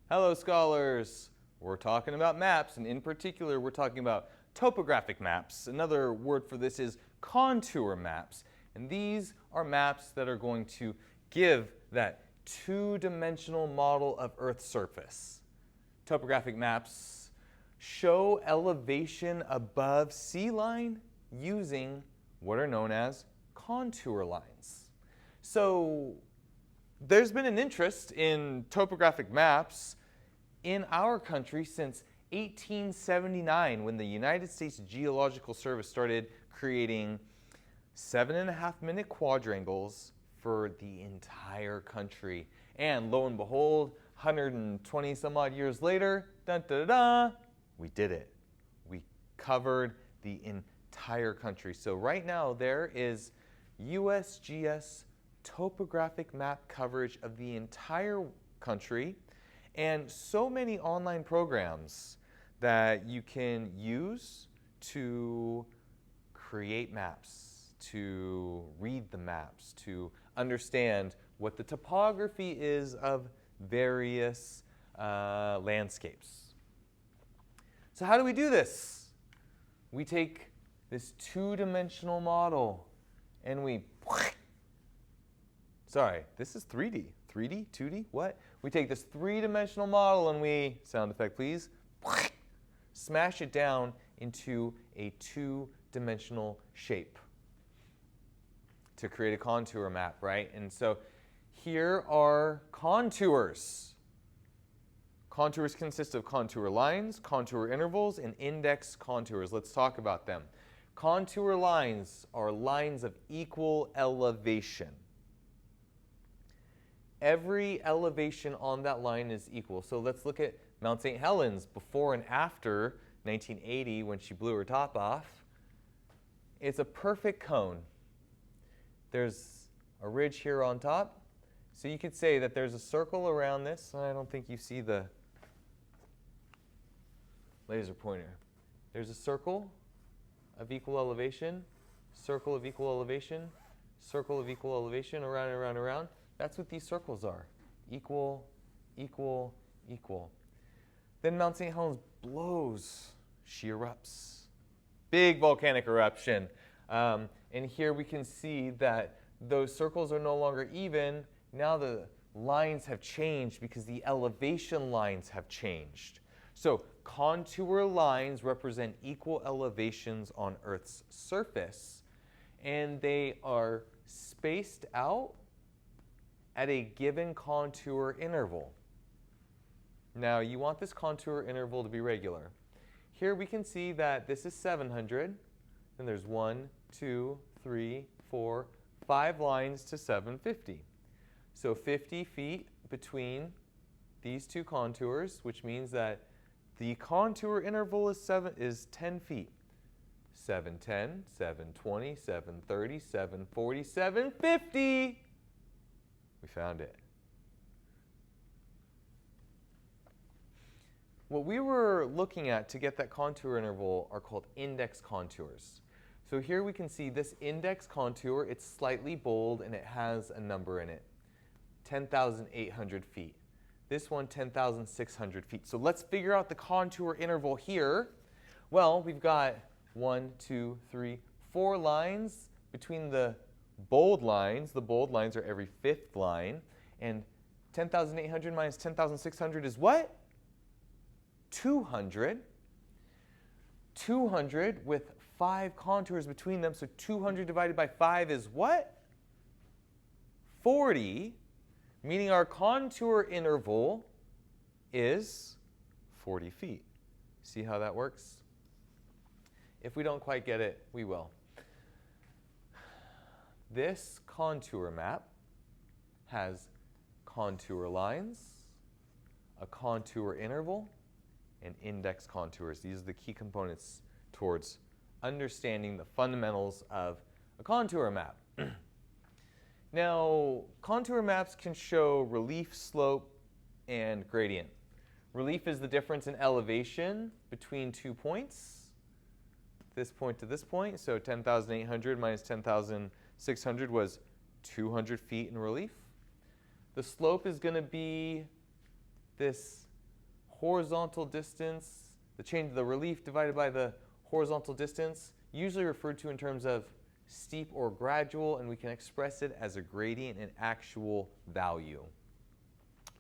Hello, scholars! We're talking about maps, and in particular, we're talking about topographic maps. Another word for this is contour maps. And these are maps that are going to give that two-dimensional model of Earth's surface. Topographic maps show elevation above sea line using what are known as contour lines. So there's been an interest in topographic maps in our country since 1879, when the United States Geological Service started creating 7.5-minute quadrangles for the entire country. And lo and behold, 120 some odd years later, dun, dun, dun, dun, we did it. We covered the entire country. So right now there is USGS topographic map coverage of the entire country, and so many online programs that you can use to create maps, to read the maps, to understand what the topography is of various landscapes. So how do we do this? We take this two-dimensional model and we sorry, this is 3D. 3D? 2D? What? We take this three-dimensional model and we, sound effect please, smash it down into a two-dimensional shape to create a contour map, right? And so here are contours. Contours consist of contour lines, contour intervals, and index contours. Let's talk about them. Contour lines are lines of equal elevation. Every elevation on that line is equal. So let's look at Mount St. Helens before and after 1980 when she blew her top off. It's a perfect cone. There's a ridge here on top. So you could say that there's a circle around this. I don't think you see the laser pointer. There's a circle of equal elevation, circle of equal elevation, circle of equal elevation, around and around and around. That's what these circles are. Equal, equal, equal. Then Mount St. Helens blows. She erupts. Big volcanic eruption. And here we can see that those circles are no longer even. Now the lines have changed because the elevation lines have changed. So contour lines represent equal elevations on Earth's surface, and they are spaced out at a given contour interval. Now you want this contour interval to be regular. Here we can see that this is 700, and there's 1, 2, 3, 4, 5 lines to 750. So 50 feet between these two contours, which means that the contour interval is 10 feet. 710, 720, 730, 740, 750. We found it. What we were looking at to get that contour interval are called index contours. So here we can see this index contour. It's slightly bold and it has a number in it, 10,800 feet. This one, 10,600 feet. So let's figure out the contour interval here. Well, we've got 1, 2, 3, 4 lines between the bold lines. The bold lines are every fifth line. And 10,800 minus 10,600 is what? 200. 200 with 5 contours between them. So 200 divided by 5 is what? 40. Meaning our contour interval is 40 feet. See how that works? If we don't quite get it, we will. This contour map has contour lines, a contour interval, and index contours. These are the key components towards understanding the fundamentals of a contour map. Now, contour maps can show relief, slope, and gradient. Relief is the difference in elevation between 2 points, this point to this point. So 10,800 minus 10,600 was 200 feet in relief. The slope is going to be this horizontal distance, the change of the relief divided by the horizontal distance, usually referred to in terms of steep or gradual, and we can express it as a gradient in actual value.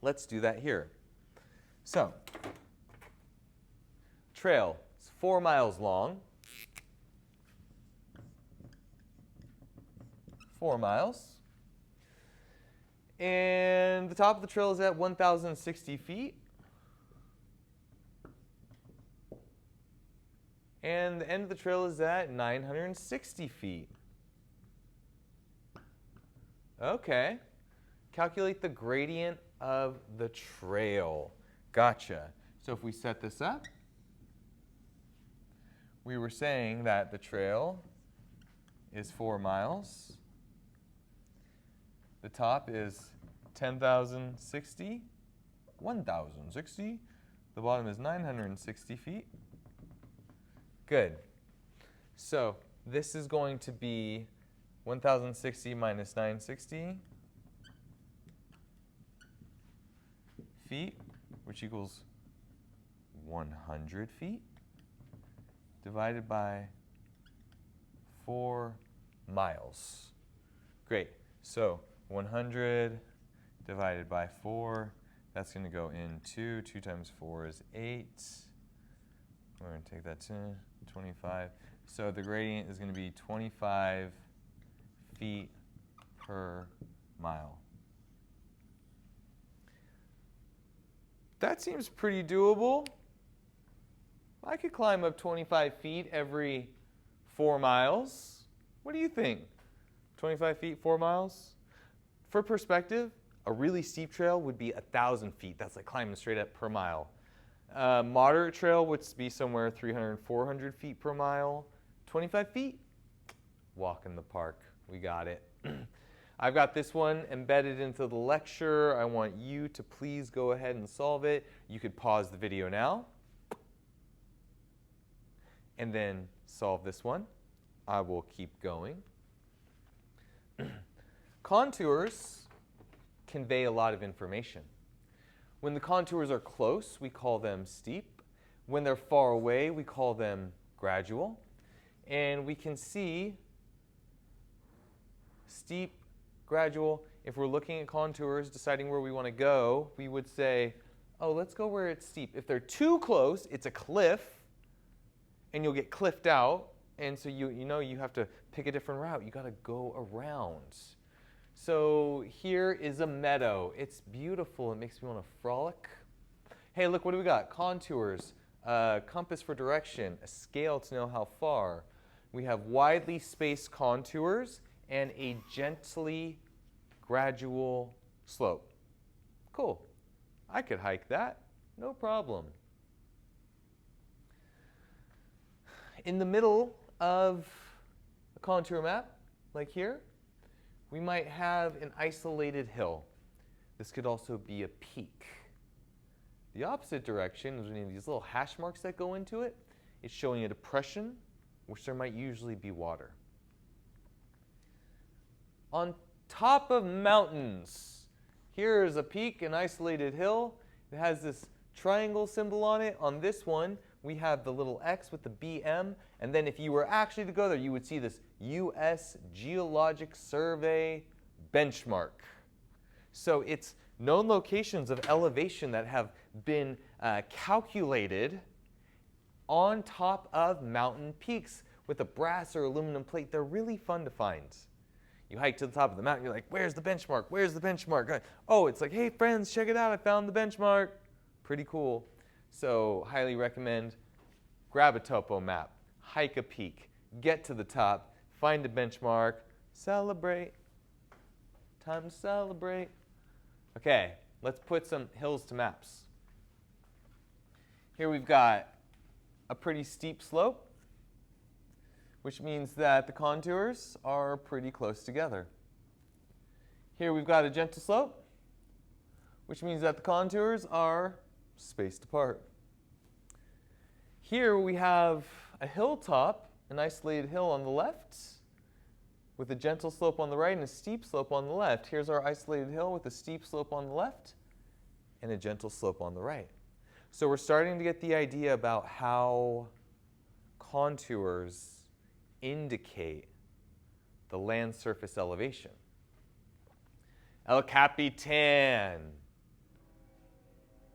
Let's do that here. So, trail is 4 miles long. 4 miles. And the top of the trail is at 1,060 feet. And the end of the trail is at 960 feet. Okay. Calculate the gradient of the trail. Gotcha. So if we set this up, we were saying that the trail is 4 miles. The top is 10,060, 1,060. The bottom is 960 feet. Good. So this is going to be 1,060 minus 960 feet, which equals 100 feet, divided by 4 miles. Great. So 100 divided by 4, that's going to go in 2. 2 times 4 is 8. We're going to take that to 25. So the gradient is going to be 25 feet per mile. That seems pretty doable. I could climb up 25 feet every 4 miles. What do you think? 25 feet, 4 miles? For perspective, a really steep trail would be 1,000 feet. That's like climbing straight up per mile. Moderate trail would be somewhere 300, 400 feet per mile. 25 feet? Walk in the park. We got it. I've got this one embedded into the lecture. I want you to please go ahead and solve it. You could pause the video now and then solve this one. I will keep going. Contours convey a lot of information. When the contours are close, we call them steep. When they're far away, we call them gradual. And we can see steep, gradual. If we're looking at contours, deciding where we want to go, we would say, oh, let's go where it's steep. If they're too close, it's a cliff, and you'll get cliffed out. And so you know you have to pick a different route. You got to go around. So here is a meadow. It's beautiful. It makes me want to frolic. Hey, look, what do we got? Contours, compass for direction, a scale to know how far. We have widely spaced contours and a gently gradual slope. Cool. I could hike that. No problem. In the middle of a contour map, like here, we might have an isolated hill. This could also be a peak. The opposite direction is when these little hash marks that go into it. It's showing a depression, which there might usually be water. On top of mountains, here is a peak, an isolated hill. It has this triangle symbol on it. On this one, we have the little X with the BM, and then if you were actually to go there, you would see this U.S. Geologic Survey benchmark. So it's known locations of elevation that have been calculated on top of mountain peaks with a brass or aluminum plate. They're really fun to find. You hike to the top of the mountain, you're like, where's the benchmark? Where's the benchmark? Oh, it's like, hey friends, check it out, I found the benchmark. Pretty cool. So highly recommend, grab a topo map, hike a peak, get to the top, find a benchmark, celebrate. Time to celebrate. Okay, let's put some hills to maps. Here we've got a pretty steep slope, which means that the contours are pretty close together. Here we've got a gentle slope, which means that the contours are spaced apart. Here we have a hilltop, an isolated hill on the left, with a gentle slope on the right and a steep slope on the left. Here's our isolated hill with a steep slope on the left and a gentle slope on the right. So we're starting to get the idea about how contours indicate the land surface elevation. El Capitan.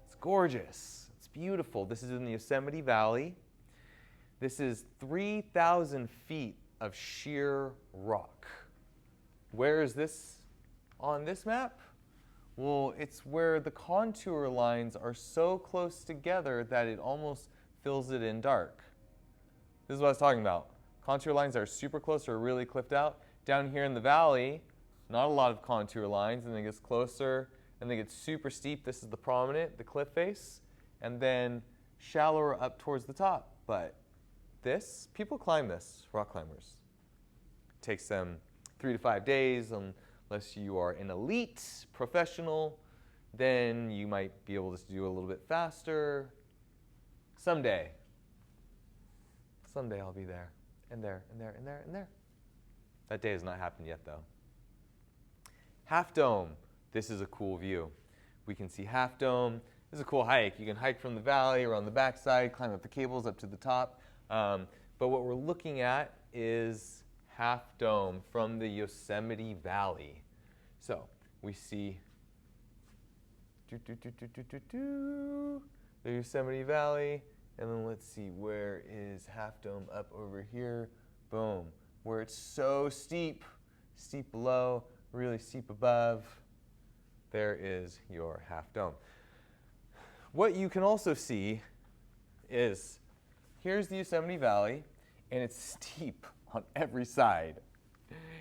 It's gorgeous. It's beautiful. This is in the Yosemite Valley. This is 3,000 feet of sheer rock. Where is this on this map? Well, it's where the contour lines are so close together that it almost fills it in dark. This is what I was talking about. Contour lines are super close or really cliffed out. Down here in the valley, not a lot of contour lines, and then it gets closer, and then it gets super steep. This is the prominent, the cliff face, and then shallower up towards the top. But this, people climb this, rock climbers. It takes them 3 to 5 days, unless you are an elite professional. Then you might be able to do a little bit faster. Someday I'll be there, and there, and there, and there, and there. That day has not happened yet, though. Half Dome. This is a cool view. We can see Half Dome. This is a cool hike. You can hike from the valley or on the backside, climb up the cables up to the top. But what we're looking at is Half Dome from the Yosemite Valley. So we see the Yosemite Valley, and then let's see, where is Half Dome? Up over here. Boom. Where it's so steep, steep below, really steep above. There is your Half Dome. What you can also see is, here's the Yosemite Valley, and it's steep on every side.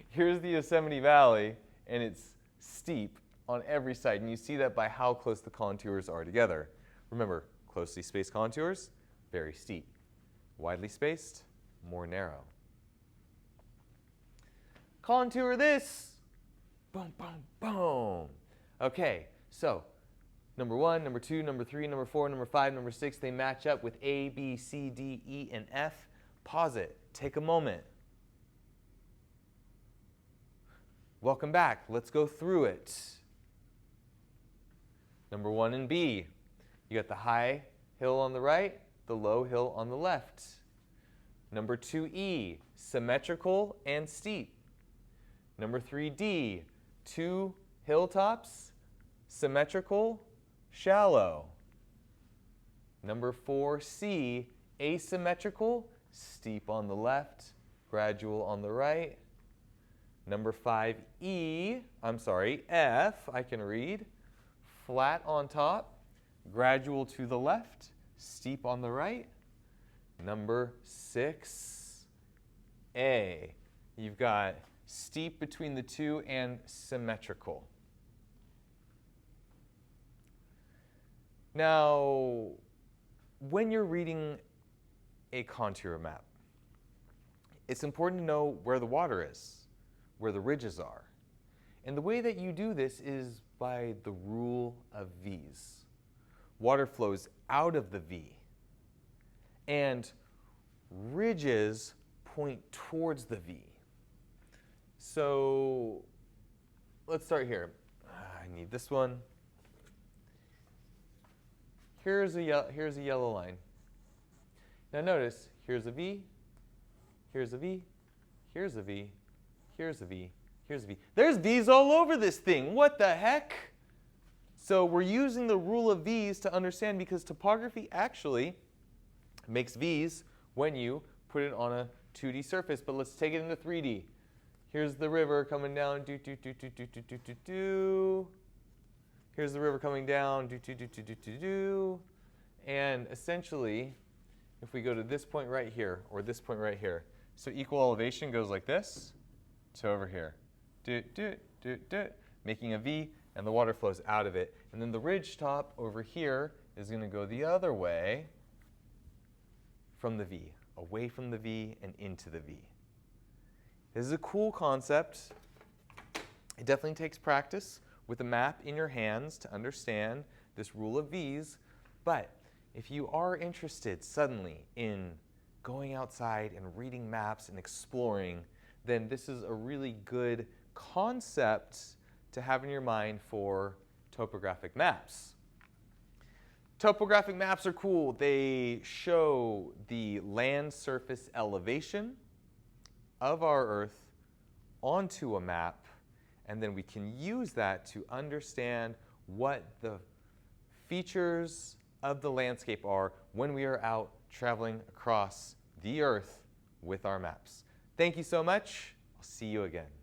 Here's the Yosemite Valley, and it's steep on every side, and you see that by how close the contours are together. Remember, closely spaced contours, very steep. Widely spaced, more narrow. Contour this. Boom, boom, boom. Okay, so number 1, number 2, number 3, number 4, number 5, number 6, they match up with A, B, C, D, E, and F. Pause it. Take a moment. Welcome back. Let's go through it. Number 1 and B. You got the high hill on the right, the low hill on the left. Number 2E, symmetrical and steep. Number 3D, 2 hilltops, symmetrical, shallow. Number 4C, asymmetrical, steep on the left, gradual on the right. Number 5E, F, I can read, flat on top, gradual to the left, steep on the right. Number 6A, you've got steep between the two and symmetrical. Now, when you're reading a contour map, it's important to know where the water is, where the ridges are. And the way that you do this is by the rule of V's. Water flows out of the V, and ridges point towards the V. So let's start here. I need this one. Here's a yellow line. Now notice, here's a V, here's a V, here's a V, here's a V, here's a V. There's V's all over this thing. What the heck? So we're using the rule of V's to understand, because topography actually makes V's when you put it on a 2D surface. But let's take it into 3D. Here's the river coming down, do, do, do, do, do, do, do, do, do. Here's the river coming down, do, do, do, do, do, do, do. And essentially, if we go to this point right here, or this point right here, so equal elevation goes like this to over here. Do, do, do, do, making a V, and the water flows out of it. And then the ridge top over here is going to go the other way from the V, away from the V and into the V. This is a cool concept. It definitely takes practice with a map in your hands to understand this rule of V's. But if you are interested suddenly in going outside and reading maps and exploring, then this is a really good concept to have in your mind for topographic maps. Topographic maps are cool. They show the land surface elevation of our Earth onto a map, and then we can use that to understand what the features of the landscape are when we are out traveling across the Earth with our maps. Thank you so much. I'll see you again.